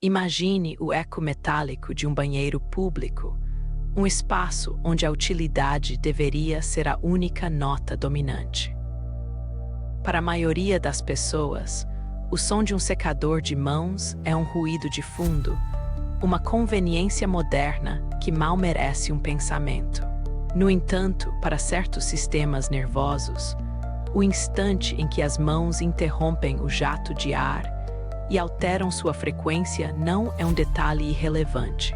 Imagine o eco metálico de um banheiro público, um espaço onde a utilidade deveria ser a única nota dominante. Para a maioria das pessoas, o som de um secador de mãos é um ruído de fundo, uma conveniência moderna que mal merece um pensamento. No entanto, para certos sistemas nervosos, o instante em que as mãos interrompem o jato de ar e alteram sua frequência não é um detalhe irrelevante,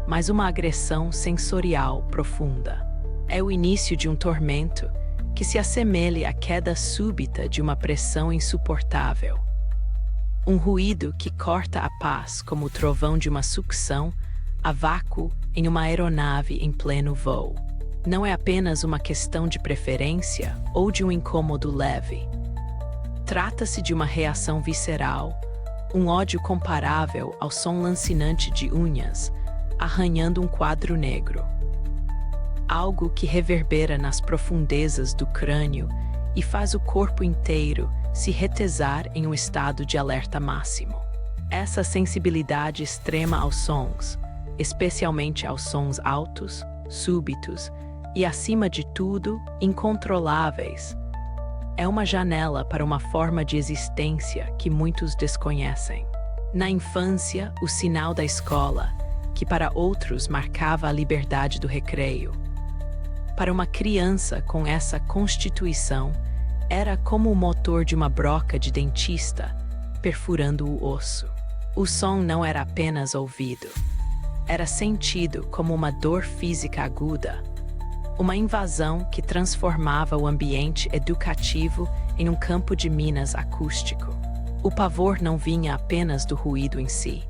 mas uma agressão sensorial profunda. É o início de um tormento que se assemelha à queda súbita de uma pressão insuportável. Um ruído que corta a paz como o trovão de uma sucção a vácuo em uma aeronave em pleno voo. Não é apenas uma questão de preferência ou de um incômodo leve. Trata-se de uma reação visceral, um ódio comparável ao som lancinante de unhas, arranhando um quadro negro. Algo que reverbera nas profundezas do crânio e faz o corpo inteiro se retesar em um estado de alerta máximo. Essa sensibilidade extrema aos sons, especialmente aos sons altos, súbitos e, acima de tudo, incontroláveis, é uma janela para uma forma de existência que muitos desconhecem. Na infância, o sinal da escola, que para outros marcava a liberdade do recreio. Para uma criança com essa constituição, era como o motor de uma broca de dentista, perfurando o osso. O som não era apenas ouvido. Era sentido como uma dor física aguda, uma invasão que transformava o ambiente educativo em um campo de minas acústico. O pavor não vinha apenas do ruído em si,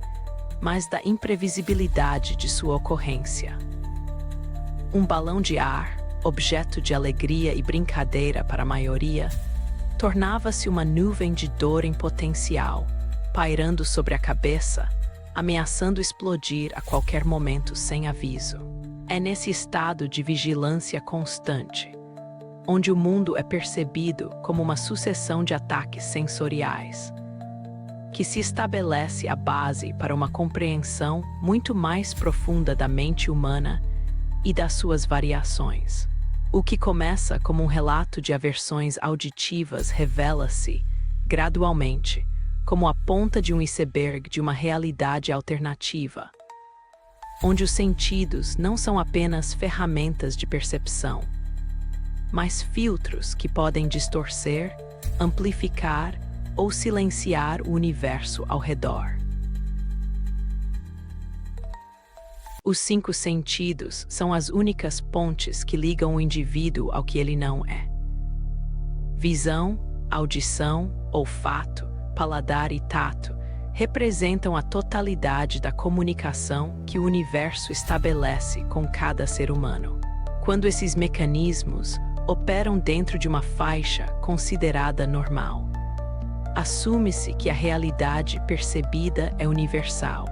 mas da imprevisibilidade de sua ocorrência. Um balão de ar, objeto de alegria e brincadeira para a maioria, tornava-se uma nuvem de dor em potencial, pairando sobre a cabeça, ameaçando explodir a qualquer momento sem aviso. É nesse estado de vigilância constante, onde o mundo é percebido como uma sucessão de ataques sensoriais, que se estabelece a base para uma compreensão muito mais profunda da mente humana e das suas variações. O que começa como um relato de aversões auditivas revela-se, gradualmente, como a ponta de um iceberg de uma realidade alternativa, onde os sentidos não são apenas ferramentas de percepção, mas filtros que podem distorcer, amplificar ou silenciar o universo ao redor. Os 5 sentidos são as únicas pontes que ligam o indivíduo ao que ele não é. Visão, audição, olfato, paladar e tato representam a totalidade da comunicação que o universo estabelece com cada ser humano. Quando esses mecanismos operam dentro de uma faixa considerada normal, assume-se que a realidade percebida é universal,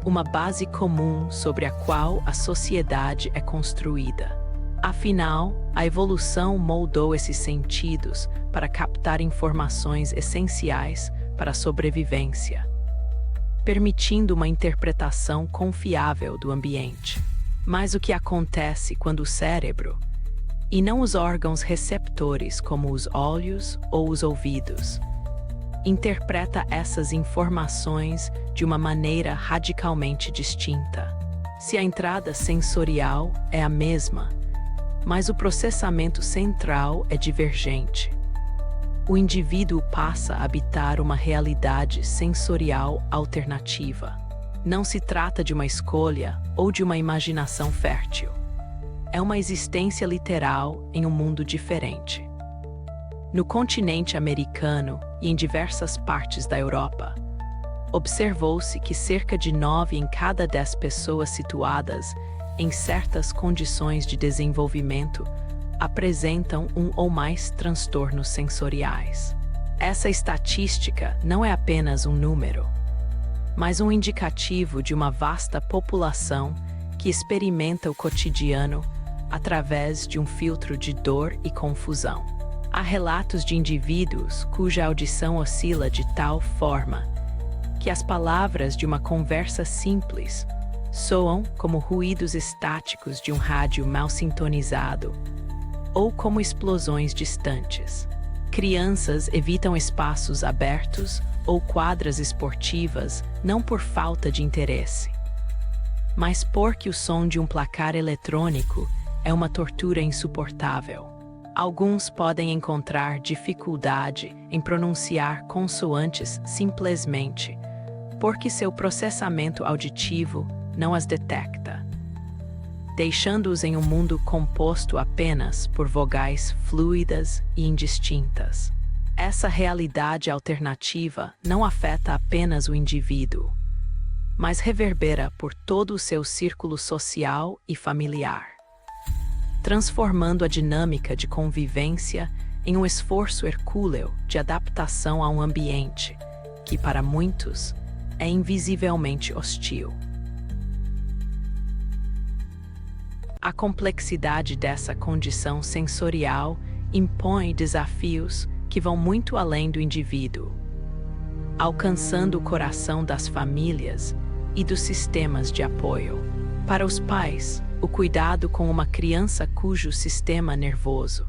uma base comum sobre a qual a sociedade é construída. Afinal, a evolução moldou esses sentidos para captar informações essenciais para a sobrevivência, permitindo uma interpretação confiável do ambiente. Mas o que acontece quando o cérebro, e não os órgãos receptores como os olhos ou os ouvidos, interpreta essas informações de uma maneira radicalmente distinta? Se a entrada sensorial é a mesma, mas o processamento central é divergente, o indivíduo passa a habitar uma realidade sensorial alternativa. Não se trata de uma escolha ou de uma imaginação fértil. É uma existência literal em um mundo diferente. No continente americano e em diversas partes da Europa, observou-se que cerca de 9 em cada 10 pessoas situadas em certas condições de desenvolvimento apresentam um ou mais transtornos sensoriais. Essa estatística não é apenas um número, mas um indicativo de uma vasta população que experimenta o cotidiano através de um filtro de dor e confusão. Há relatos de indivíduos cuja audição oscila de tal forma que as palavras de uma conversa simples soam como ruídos estáticos de um rádio mal sintonizado ou como explosões distantes. Crianças evitam espaços abertos ou quadras esportivas não por falta de interesse, mas porque o som de um placar eletrônico é uma tortura insuportável. Alguns podem encontrar dificuldade em pronunciar consoantes simplesmente porque seu processamento auditivo não as detecta, deixando-os em um mundo composto apenas por vogais fluidas e indistintas. Essa realidade alternativa não afeta apenas o indivíduo, mas reverbera por todo o seu círculo social e familiar, transformando a dinâmica de convivência em um esforço hercúleo de adaptação a um ambiente que, para muitos, é invisivelmente hostil. A complexidade dessa condição sensorial impõe desafios que vão muito além do indivíduo, alcançando o coração das famílias e dos sistemas de apoio. Para os pais, o cuidado com uma criança cujo sistema nervoso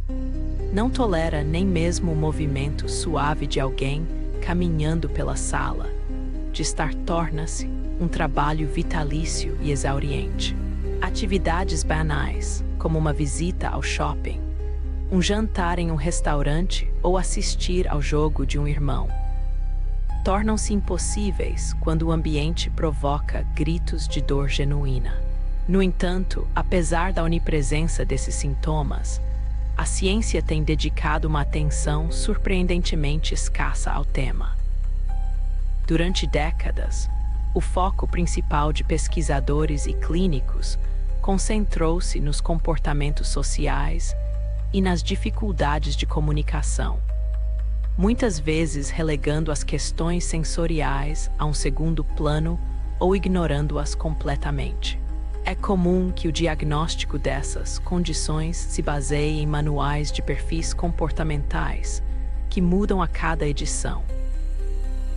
não tolera nem mesmo o movimento suave de alguém caminhando pela sala de estar torna-se um trabalho vitalício e exauriente. Atividades banais, como uma visita ao shopping, um jantar em um restaurante ou assistir ao jogo de um irmão, tornam-se impossíveis quando o ambiente provoca gritos de dor genuína. No entanto, apesar da onipresença desses sintomas, a ciência tem dedicado uma atenção surpreendentemente escassa ao tema. Durante décadas, o foco principal de pesquisadores e clínicos concentrou-se nos comportamentos sociais e nas dificuldades de comunicação, muitas vezes relegando as questões sensoriais a um segundo plano ou ignorando-as completamente. É comum que o diagnóstico dessas condições se baseie em manuais de perfis comportamentais que mudam a cada edição,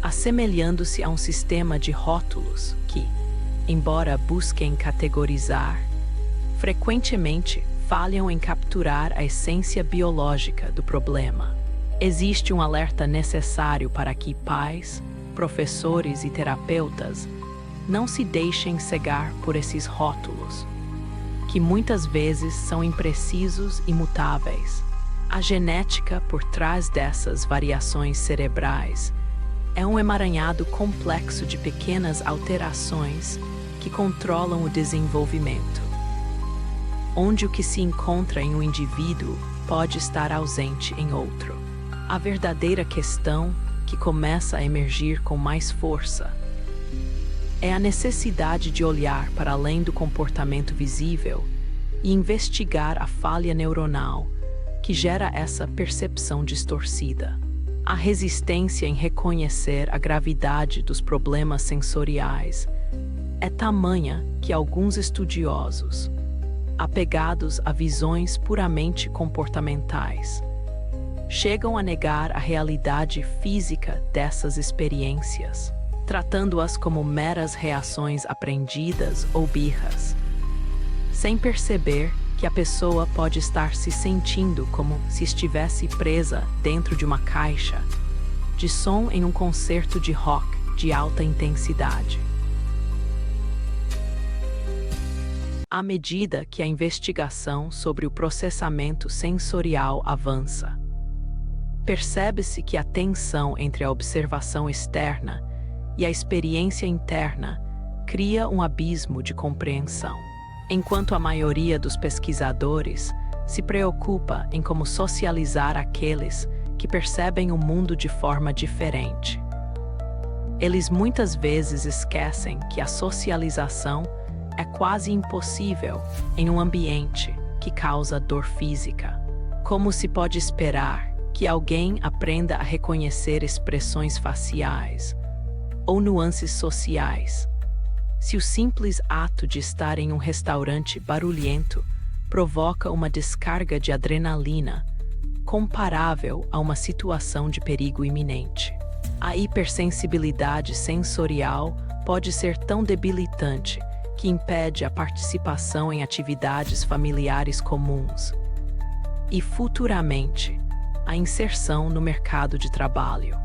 assemelhando-se a um sistema de rótulos que, embora busquem categorizar, frequentemente falham em capturar a essência biológica do problema. Existe um alerta necessário para que pais, professores e terapeutas não se deixem cegar por esses rótulos, que muitas vezes são imprecisos e mutáveis. A genética por trás dessas variações cerebrais é um emaranhado complexo de pequenas alterações que controlam o desenvolvimento, onde o que se encontra em um indivíduo pode estar ausente em outro. A verdadeira questão que começa a emergir com mais força é a necessidade de olhar para além do comportamento visível e investigar a falha neuronal que gera essa percepção distorcida. A resistência em reconhecer a gravidade dos problemas sensoriais é tamanha que alguns estudiosos, apegados a visões puramente comportamentais, chegam a negar a realidade física dessas experiências, tratando-as como meras reações aprendidas ou birras, sem perceber que a pessoa pode estar se sentindo como se estivesse presa dentro de uma caixa de som em um concerto de rock de alta intensidade. À medida que a investigação sobre o processamento sensorial avança, percebe-se que a tensão entre a observação externa e a experiência interna cria um abismo de compreensão. Enquanto a maioria dos pesquisadores se preocupa em como socializar aqueles que percebem o mundo de forma diferente, eles muitas vezes esquecem que a socialização é quase impossível em um ambiente que causa dor física. Como se pode esperar que alguém aprenda a reconhecer expressões faciais ou nuances sociais se o simples ato de estar em um restaurante barulhento provoca uma descarga de adrenalina comparável a uma situação de perigo iminente? A hipersensibilidade sensorial pode ser tão debilitante que impede a participação em atividades familiares comuns e, futuramente, a inserção no mercado de trabalho.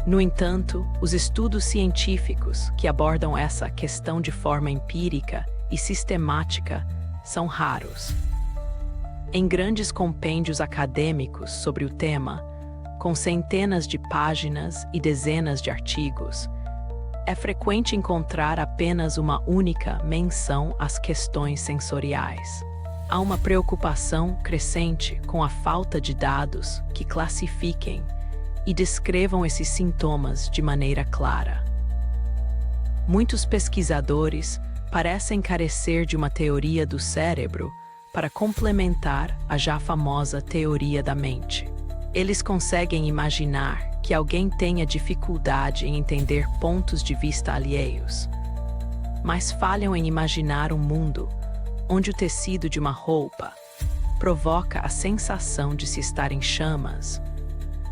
No entanto, os estudos científicos que abordam essa questão de forma empírica e sistemática são raros. Em grandes compêndios acadêmicos sobre o tema, com centenas de páginas e dezenas de artigos, é frequente encontrar apenas uma única menção às questões sensoriais. Há uma preocupação crescente com a falta de dados que classifiquem e descrevam esses sintomas de maneira clara. Muitos pesquisadores parecem carecer de uma teoria do cérebro para complementar a já famosa teoria da mente. Eles conseguem imaginar que alguém tenha dificuldade em entender pontos de vista alheios, mas falham em imaginar um mundo onde o tecido de uma roupa provoca a sensação de se estar em chamas,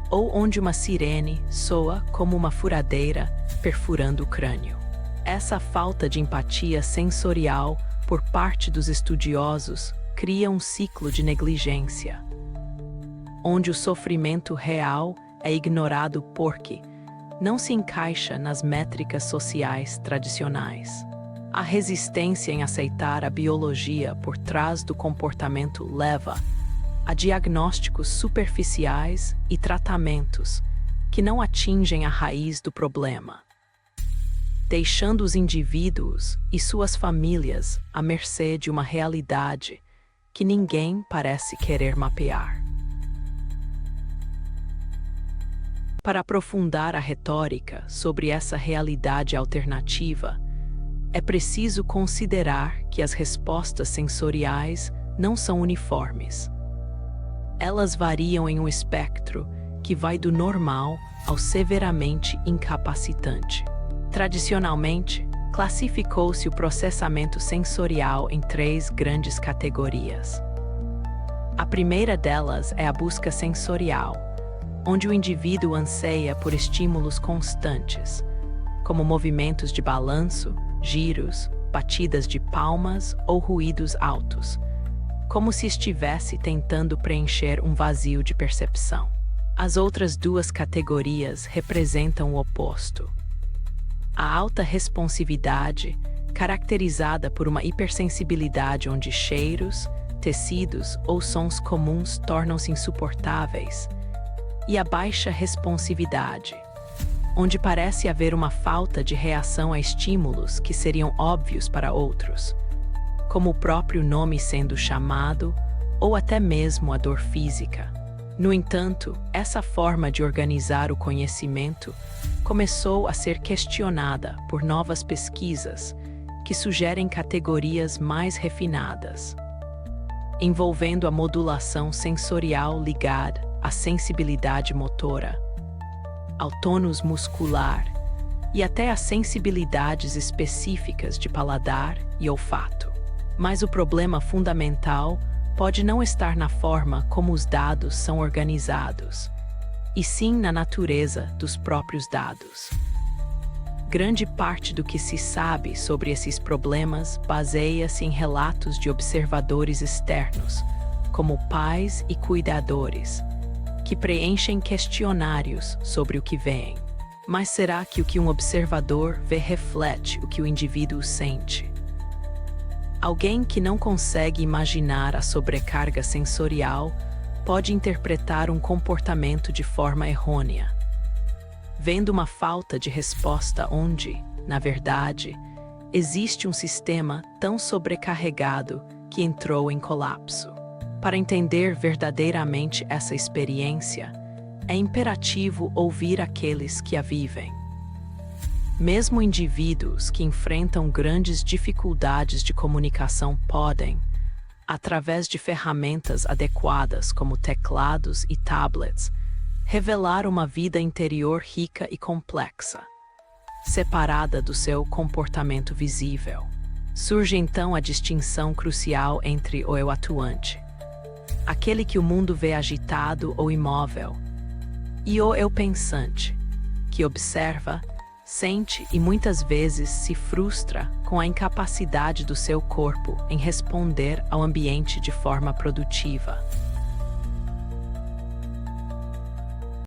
ou onde uma sirene soa como uma furadeira perfurando o crânio. Essa falta de empatia sensorial por parte dos estudiosos cria um ciclo de negligência, onde o sofrimento real é ignorado porque não se encaixa nas métricas sociais tradicionais. A resistência em aceitar a biologia por trás do comportamento leva a diagnósticos superficiais e tratamentos que não atingem a raiz do problema, deixando os indivíduos e suas famílias à mercê de uma realidade que ninguém parece querer mapear. Para aprofundar a retórica sobre essa realidade alternativa, é preciso considerar que as respostas sensoriais não são uniformes. Elas variam em um espectro que vai do normal ao severamente incapacitante. Tradicionalmente, classificou-se o processamento sensorial em 3 grandes categorias. A primeira delas é a busca sensorial, onde o indivíduo anseia por estímulos constantes, como movimentos de balanço, giros, batidas de palmas ou ruídos altos, como se estivesse tentando preencher um vazio de percepção. As outras 2 categorias representam o oposto. A alta responsividade, caracterizada por uma hipersensibilidade onde cheiros, tecidos ou sons comuns tornam-se insuportáveis, e a baixa responsividade, onde parece haver uma falta de reação a estímulos que seriam óbvios para outros, como o próprio nome sendo chamado ou até mesmo a dor física. No entanto, essa forma de organizar o conhecimento começou a ser questionada por novas pesquisas que sugerem categorias mais refinadas, envolvendo a modulação sensorial ligada à sensibilidade motora, ao tônus muscular e até a sensibilidades específicas de paladar e olfato. Mas o problema fundamental pode não estar na forma como os dados são organizados, e sim na natureza dos próprios dados. Grande parte do que se sabe sobre esses problemas baseia-se em relatos de observadores externos, como pais e cuidadores, que preenchem questionários sobre o que veem. Mas será que o que um observador vê reflete o que o indivíduo sente? Alguém que não consegue imaginar a sobrecarga sensorial pode interpretar um comportamento de forma errônea, vendo uma falta de resposta onde, na verdade, existe um sistema tão sobrecarregado que entrou em colapso. Para entender verdadeiramente essa experiência, é imperativo ouvir aqueles que a vivem. Mesmo indivíduos que enfrentam grandes dificuldades de comunicação podem, através de ferramentas adequadas como teclados e tablets, revelar uma vida interior rica e complexa, separada do seu comportamento visível. Surge então a distinção crucial entre o eu atuante, aquele que o mundo vê agitado ou imóvel, e o eu pensante, que que observa, sente e muitas vezes se frustra com a incapacidade do seu corpo em responder ao ambiente de forma produtiva.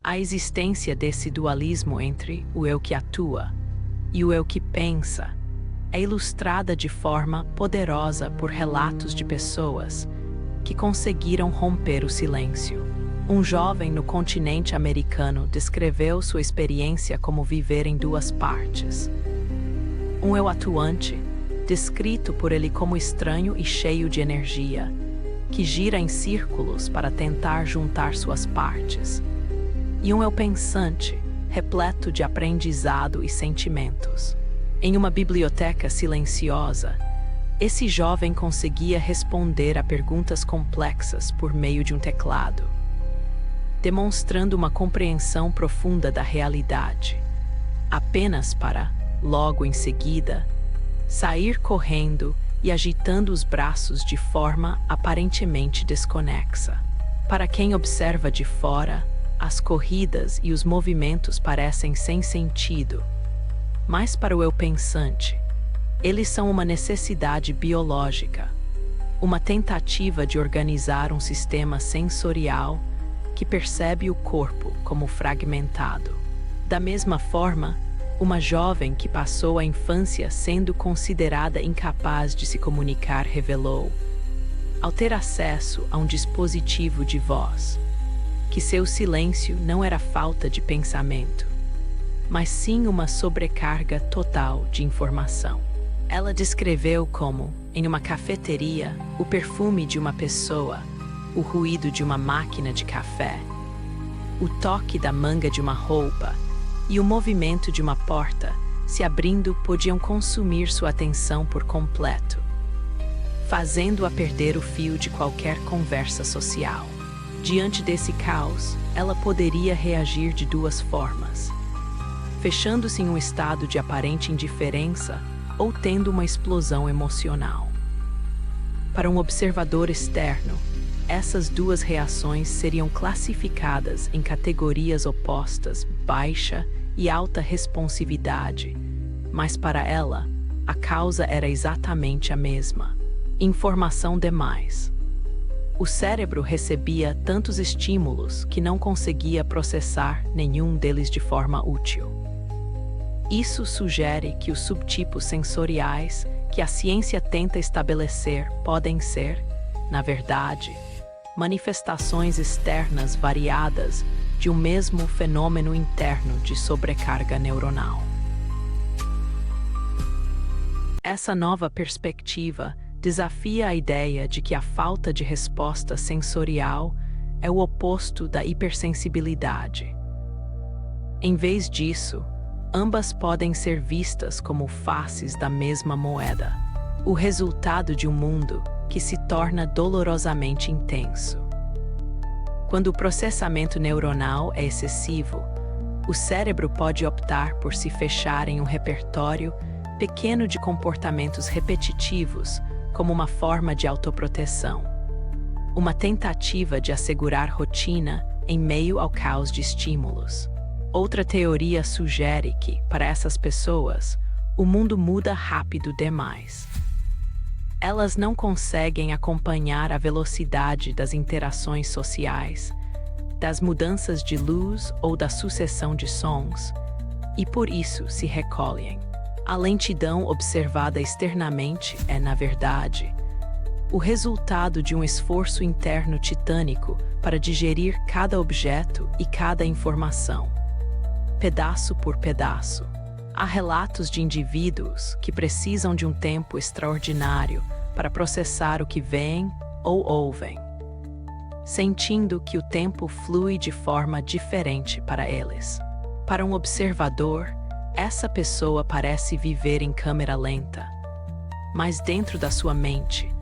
A existência desse dualismo entre o eu que atua e o eu que pensa é ilustrada de forma poderosa por relatos de pessoas que conseguiram romper o silêncio. Um jovem no continente americano descreveu sua experiência como viver em duas partes. Um eu atuante, descrito por ele como estranho e cheio de energia, que gira em círculos para tentar juntar suas partes. E um eu pensante, repleto de aprendizado e sentimentos. Em uma biblioteca silenciosa, esse jovem conseguia responder a perguntas complexas por meio de um teclado, demonstrando uma compreensão profunda da realidade, apenas para, logo em seguida, sair correndo e agitando os braços de forma aparentemente desconexa. Para quem observa de fora, as corridas e os movimentos parecem sem sentido, mas para o eu pensante, eles são uma necessidade biológica, uma tentativa de organizar um sistema sensorial que percebe o corpo como fragmentado. Da mesma forma, uma jovem que passou a infância sendo considerada incapaz de se comunicar revelou, ao ter acesso a um dispositivo de voz, que seu silêncio não era falta de pensamento, mas sim uma sobrecarga total de informação. Ela descreveu como, em uma cafeteria, o perfume de uma pessoa, o ruído de uma máquina de café, o toque da manga de uma roupa e o movimento de uma porta se abrindo podiam consumir sua atenção por completo, fazendo-a perder o fio de qualquer conversa social. Diante desse caos, ela poderia reagir de duas formas: fechando-se em um estado de aparente indiferença ou tendo uma explosão emocional. Para um observador externo, essas duas reações seriam classificadas em categorias opostas, baixa e alta responsividade, mas para ela, a causa era exatamente a mesma: informação demais. O cérebro recebia tantos estímulos que não conseguia processar nenhum deles de forma útil. Isso sugere que os subtipos sensoriais que a ciência tenta estabelecer podem ser, na verdade, manifestações externas variadas de um mesmo fenômeno interno de sobrecarga neuronal. Essa nova perspectiva desafia a ideia de que a falta de resposta sensorial é o oposto da hipersensibilidade. Em vez disso, ambas podem ser vistas como faces da mesma moeda, o resultado de um mundo que se torna dolorosamente intenso. Quando o processamento neuronal é excessivo, o cérebro pode optar por se fechar em um repertório pequeno de comportamentos repetitivos como uma forma de autoproteção, uma tentativa de assegurar rotina em meio ao caos de estímulos. Outra teoria sugere que, para essas pessoas, o mundo muda rápido demais. Elas não conseguem acompanhar a velocidade das interações sociais, das mudanças de luz ou da sucessão de sons, e por isso se recolhem. A lentidão observada externamente é, na verdade, o resultado de um esforço interno titânico para digerir cada objeto e cada informação, pedaço por pedaço. Há relatos de indivíduos que precisam de um tempo extraordinário para processar o que veem ou ouvem, sentindo que o tempo flui de forma diferente para eles. Para um observador, essa pessoa parece viver em câmera lenta, mas dentro da sua mente,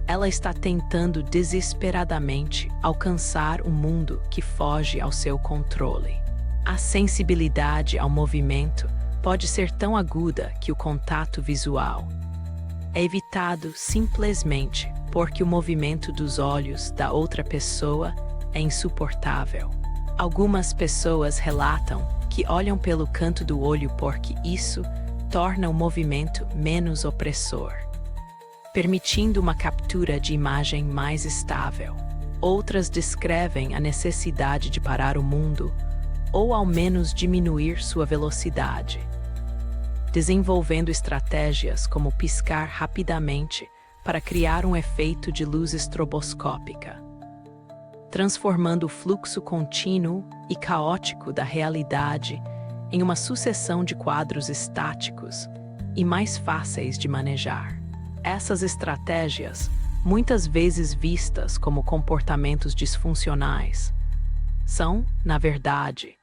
ela está tentando desesperadamente alcançar um mundo que foge ao seu controle. A sensibilidade ao movimento pode ser tão aguda que o contato visual é evitado simplesmente porque o movimento dos olhos da outra pessoa é insuportável. Algumas pessoas relatam que olham pelo canto do olho porque isso torna o movimento menos opressor, permitindo uma captura de imagem mais estável. Outras descrevem a necessidade de parar o mundo ou ao menos diminuir sua velocidade, desenvolvendo estratégias como piscar rapidamente para criar um efeito de luz estroboscópica, transformando o fluxo contínuo e caótico da realidade em uma sucessão de quadros estáticos e mais fáceis de manejar. Essas estratégias, muitas vezes vistas como comportamentos disfuncionais, são, na verdade,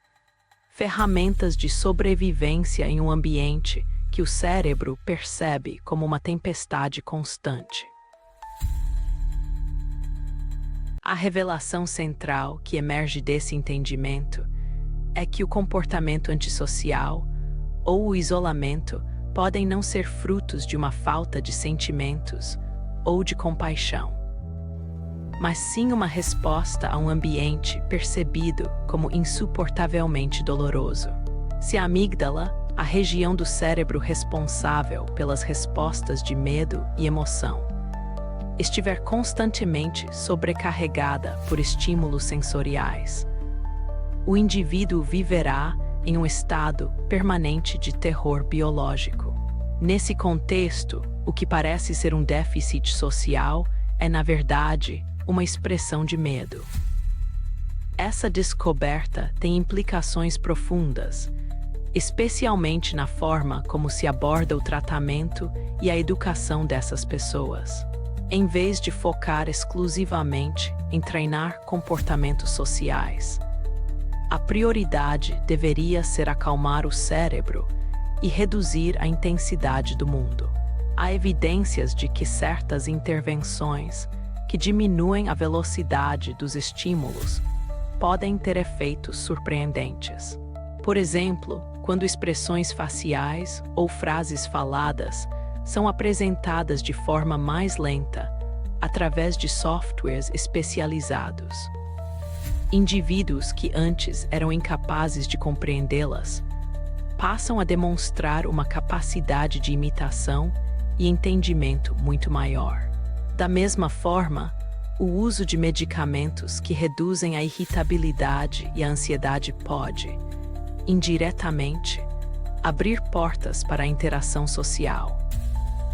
ferramentas de sobrevivência em um ambiente que o cérebro percebe como uma tempestade constante. A revelação central que emerge desse entendimento é que o comportamento antissocial ou o isolamento podem não ser frutos de uma falta de sentimentos ou de compaixão, mas sim uma resposta a um ambiente percebido como insuportavelmente doloroso. Se a amígdala, a região do cérebro responsável pelas respostas de medo e emoção, estiver constantemente sobrecarregada por estímulos sensoriais, o indivíduo viverá em um estado permanente de terror biológico. Nesse contexto, o que parece ser um déficit social é, na verdade, uma expressão de medo. Essa descoberta tem implicações profundas, especialmente na forma como se aborda o tratamento e a educação dessas pessoas. Em vez de focar exclusivamente em treinar comportamentos sociais, a prioridade deveria ser acalmar o cérebro e reduzir a intensidade do mundo. Há evidências de que certas intervenções que diminuem a velocidade dos estímulos podem ter efeitos surpreendentes. Por exemplo, quando expressões faciais ou frases faladas são apresentadas de forma mais lenta, através de softwares especializados. Indivíduos que antes eram incapazes de compreendê-las passam a demonstrar uma capacidade de imitação e entendimento muito maior. Da mesma forma, o uso de medicamentos que reduzem a irritabilidade e a ansiedade pode, indiretamente, abrir portas para a interação social,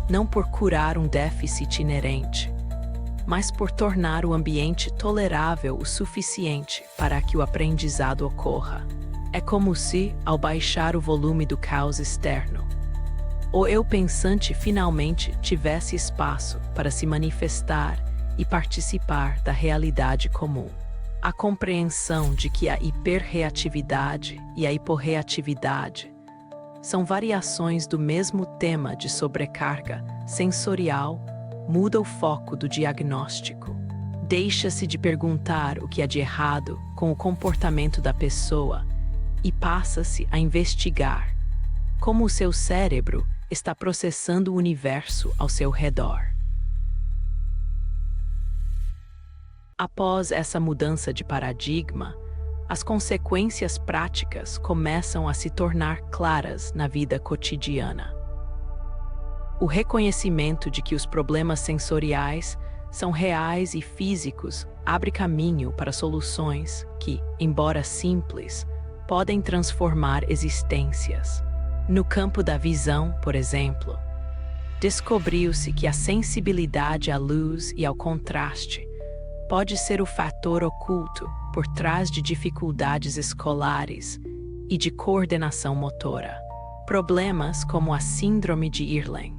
não por curar um déficit inerente, mas por tornar o ambiente tolerável o suficiente para que o aprendizado ocorra. É como se, ao baixar o volume do caos externo, o eu pensante finalmente tivesse espaço para se manifestar e participar da realidade comum. A compreensão de que a hiperreatividade e a hiporreatividade são variações do mesmo tema de sobrecarga sensorial muda o foco do diagnóstico. Deixa-se de perguntar o que há de errado com o comportamento da pessoa e passa-se a investigar como o seu cérebro está processando o universo ao seu redor. Após essa mudança de paradigma, as consequências práticas começam a se tornar claras na vida cotidiana. O reconhecimento de que os problemas sensoriais são reais e físicos abre caminho para soluções que, embora simples, podem transformar existências. No campo da visão, por exemplo, descobriu-se que a sensibilidade à luz e ao contraste pode ser o fator oculto por trás de dificuldades escolares e de coordenação motora. Problemas como a síndrome de Irlen,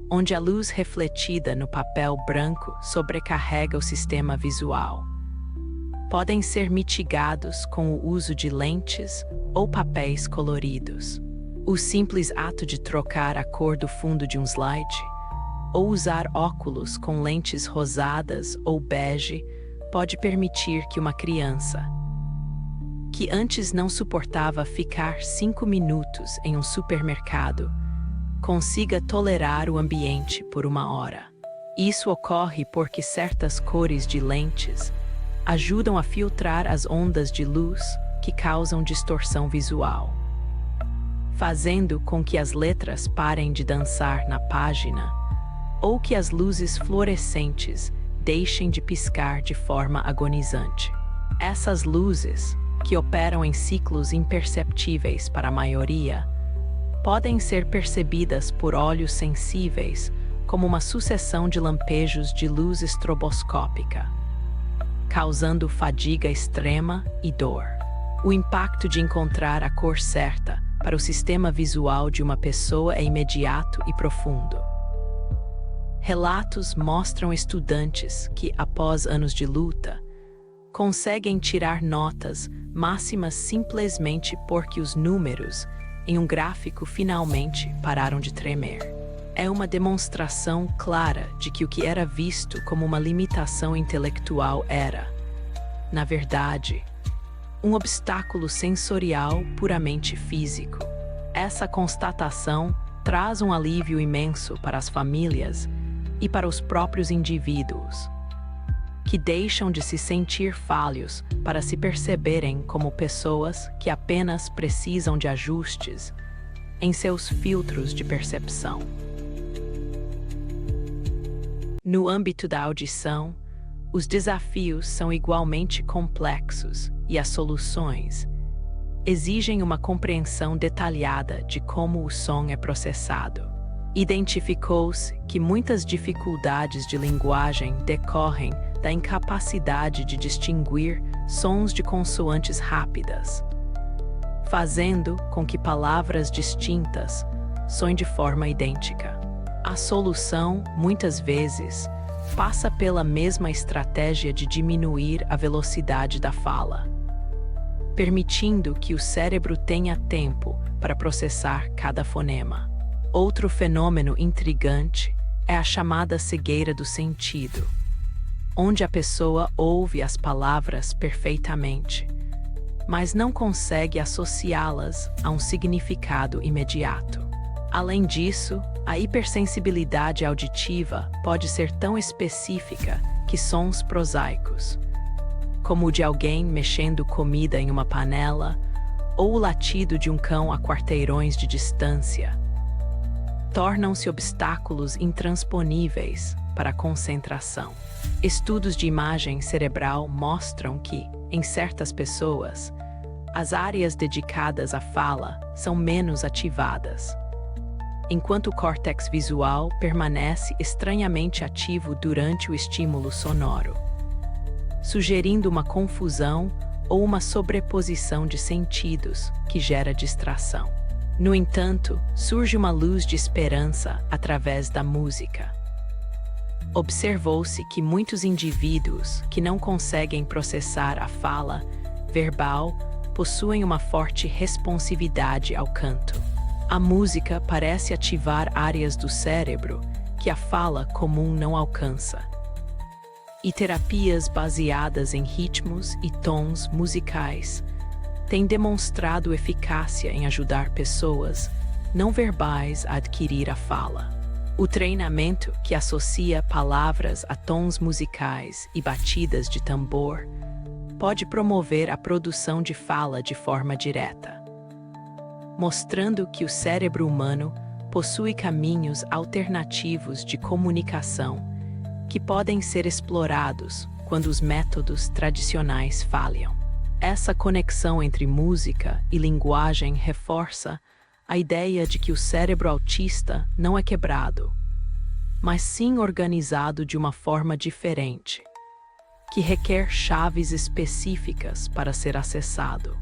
onde a luz refletida no papel branco sobrecarrega o sistema visual, podem ser mitigados com o uso de lentes ou papéis coloridos. O simples ato de trocar a cor do fundo de um slide ou usar óculos com lentes rosadas ou bege pode permitir que uma criança, que antes não suportava ficar 5 minutos em um supermercado, consiga tolerar o ambiente por 1 hora. Isso ocorre porque certas cores de lentes ajudam a filtrar as ondas de luz que causam distorção visual, fazendo com que as letras parem de dançar na página ou que as luzes fluorescentes deixem de piscar de forma agonizante. Essas luzes, que operam em ciclos imperceptíveis para a maioria, podem ser percebidas por olhos sensíveis como uma sucessão de lampejos de luz estroboscópica, causando fadiga extrema e dor. O impacto de encontrar a cor certa para o sistema visual de uma pessoa é imediato e profundo. Relatos mostram estudantes que, após anos de luta, conseguem tirar notas máximas simplesmente porque os números em um gráfico finalmente pararam de tremer. É uma demonstração clara de que o que era visto como uma limitação intelectual era, na verdade, um obstáculo sensorial puramente físico. Essa constatação traz um alívio imenso para as famílias e para os próprios indivíduos, que deixam de se sentir falhos para se perceberem como pessoas que apenas precisam de ajustes em seus filtros de percepção. No âmbito da audição, os desafios são igualmente complexos e as soluções exigem uma compreensão detalhada de como o som é processado. Identificou-se que muitas dificuldades de linguagem decorrem da incapacidade de distinguir sons de consoantes rápidas, fazendo com que palavras distintas soem de forma idêntica. A solução, muitas vezes, passa pela mesma estratégia de diminuir a velocidade da fala, permitindo que o cérebro tenha tempo para processar cada fonema. Outro fenômeno intrigante é a chamada cegueira do sentido, onde a pessoa ouve as palavras perfeitamente, mas não consegue associá-las a um significado imediato. Além disso, a hipersensibilidade auditiva pode ser tão específica que sons prosaicos, como o de alguém mexendo comida em uma panela ou o latido de um cão a quarteirões de distância, tornam-se obstáculos intransponíveis para a concentração. Estudos de imagem cerebral mostram que, em certas pessoas, as áreas dedicadas à fala são menos ativadas, enquanto o córtex visual permanece estranhamente ativo durante o estímulo sonoro, sugerindo uma confusão ou uma sobreposição de sentidos que gera distração. No entanto, surge uma luz de esperança através da música. Observou-se que muitos indivíduos que não conseguem processar a fala verbal possuem uma forte responsividade ao canto. A música parece ativar áreas do cérebro que a fala comum não alcança. E terapias baseadas em ritmos e tons musicais têm demonstrado eficácia em ajudar pessoas não verbais a adquirir a fala. O treinamento que associa palavras a tons musicais e batidas de tambor pode promover a produção de fala de forma direta, mostrando que o cérebro humano possui caminhos alternativos de comunicação que podem ser explorados quando os métodos tradicionais falham. Essa conexão entre música e linguagem reforça a ideia de que o cérebro autista não é quebrado, mas sim organizado de uma forma diferente, que requer chaves específicas para ser acessado.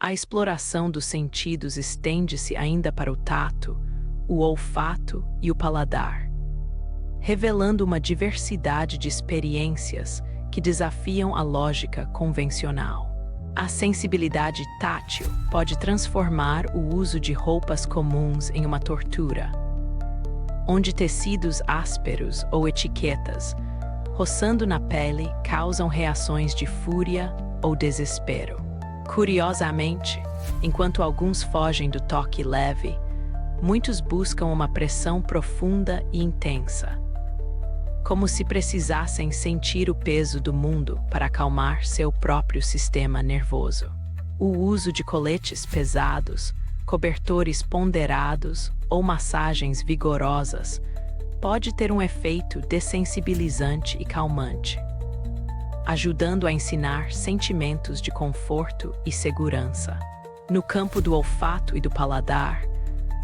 A exploração dos sentidos estende-se ainda para o tato, o olfato e o paladar, revelando uma diversidade de experiências que desafiam a lógica convencional. A sensibilidade tátil pode transformar o uso de roupas comuns em uma tortura, onde tecidos ásperos ou etiquetas, roçando na pele, causam reações de fúria ou desespero. Curiosamente, enquanto alguns fogem do toque leve, muitos buscam uma pressão profunda e intensa, como se precisassem sentir o peso do mundo para acalmar seu próprio sistema nervoso. O uso de coletes pesados, cobertores ponderados ou massagens vigorosas pode ter um efeito dessensibilizante e calmante, ajudando a ensinar sentimentos de conforto e segurança. No campo do olfato e do paladar,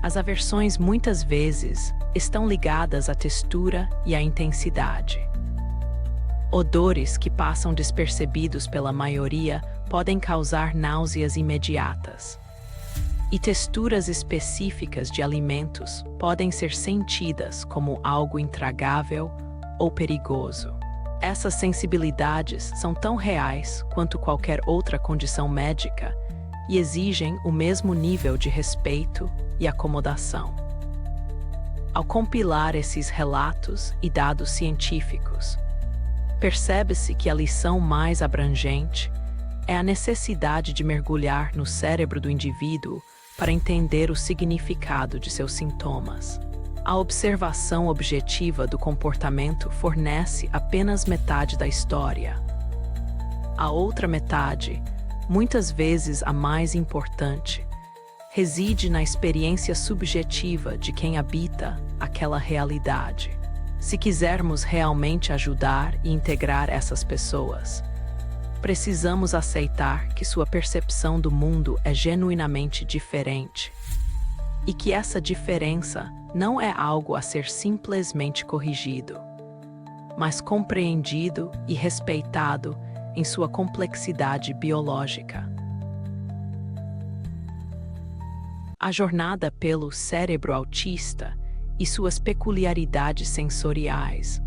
as aversões muitas vezes estão ligadas à textura e à intensidade. Odores que passam despercebidos pela maioria podem causar náuseas imediatas. E texturas específicas de alimentos podem ser sentidas como algo intragável ou perigoso. Essas sensibilidades são tão reais quanto qualquer outra condição médica e exigem o mesmo nível de respeito e acomodação. Ao compilar esses relatos e dados científicos, percebe-se que a lição mais abrangente é a necessidade de mergulhar no cérebro do indivíduo para entender o significado de seus sintomas. A observação objetiva do comportamento fornece apenas metade da história. A outra metade, muitas vezes a mais importante, reside na experiência subjetiva de quem habita aquela realidade. Se quisermos realmente ajudar e integrar essas pessoas, precisamos aceitar que sua percepção do mundo é genuinamente diferente e que essa diferença não é algo a ser simplesmente corrigido, mas compreendido e respeitado em sua complexidade biológica. A jornada pelo cérebro autista e suas peculiaridades sensoriais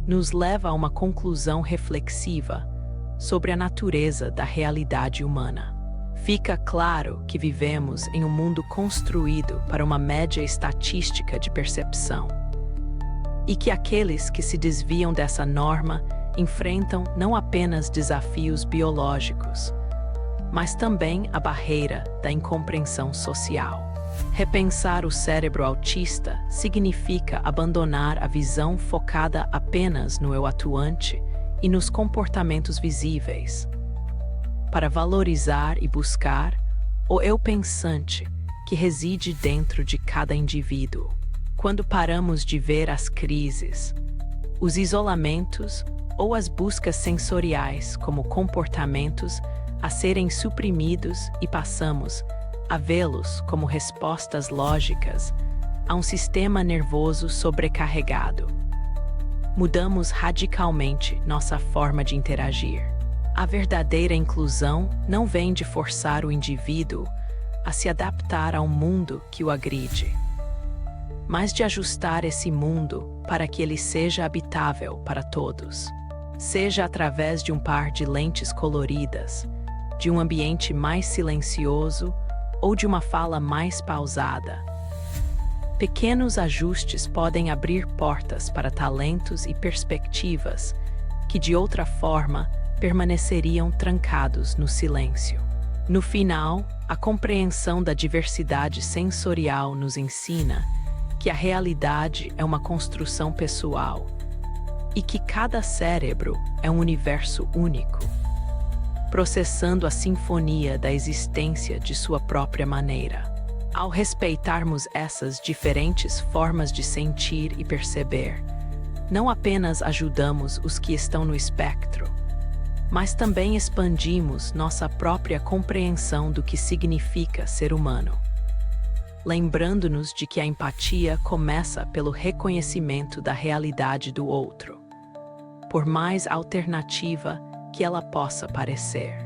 nos leva a uma conclusão reflexiva sobre a natureza da realidade humana. Fica claro que vivemos em um mundo construído para uma média estatística de percepção, e que aqueles que se desviam dessa norma enfrentam não apenas desafios biológicos, mas também a barreira da incompreensão social. Repensar o cérebro autista significa abandonar a visão focada apenas no eu atuante e nos comportamentos visíveis, para valorizar e buscar o eu pensante que reside dentro de cada indivíduo. Quando paramos de ver as crises, os isolamentos ou as buscas sensoriais como comportamentos a serem suprimidos e passamos a vê-los como respostas lógicas a um sistema nervoso sobrecarregado, mudamos radicalmente nossa forma de interagir. A verdadeira inclusão não vem de forçar o indivíduo a se adaptar ao mundo que o agride, mas de ajustar esse mundo para que ele seja habitável para todos, seja através de um par de lentes coloridas, de um ambiente mais silencioso ou de uma fala mais pausada. Pequenos ajustes podem abrir portas para talentos e perspectivas que, de outra forma, permaneceriam trancados no silêncio. No final, a compreensão da diversidade sensorial nos ensina que a realidade é uma construção pessoal e que cada cérebro é um universo único, processando a sinfonia da existência de sua própria maneira. Ao respeitarmos essas diferentes formas de sentir e perceber, não apenas ajudamos os que estão no espectro, mas também expandimos nossa própria compreensão do que significa ser humano, lembrando-nos de que a empatia começa pelo reconhecimento da realidade do outro, por mais alternativa que ela possa parecer.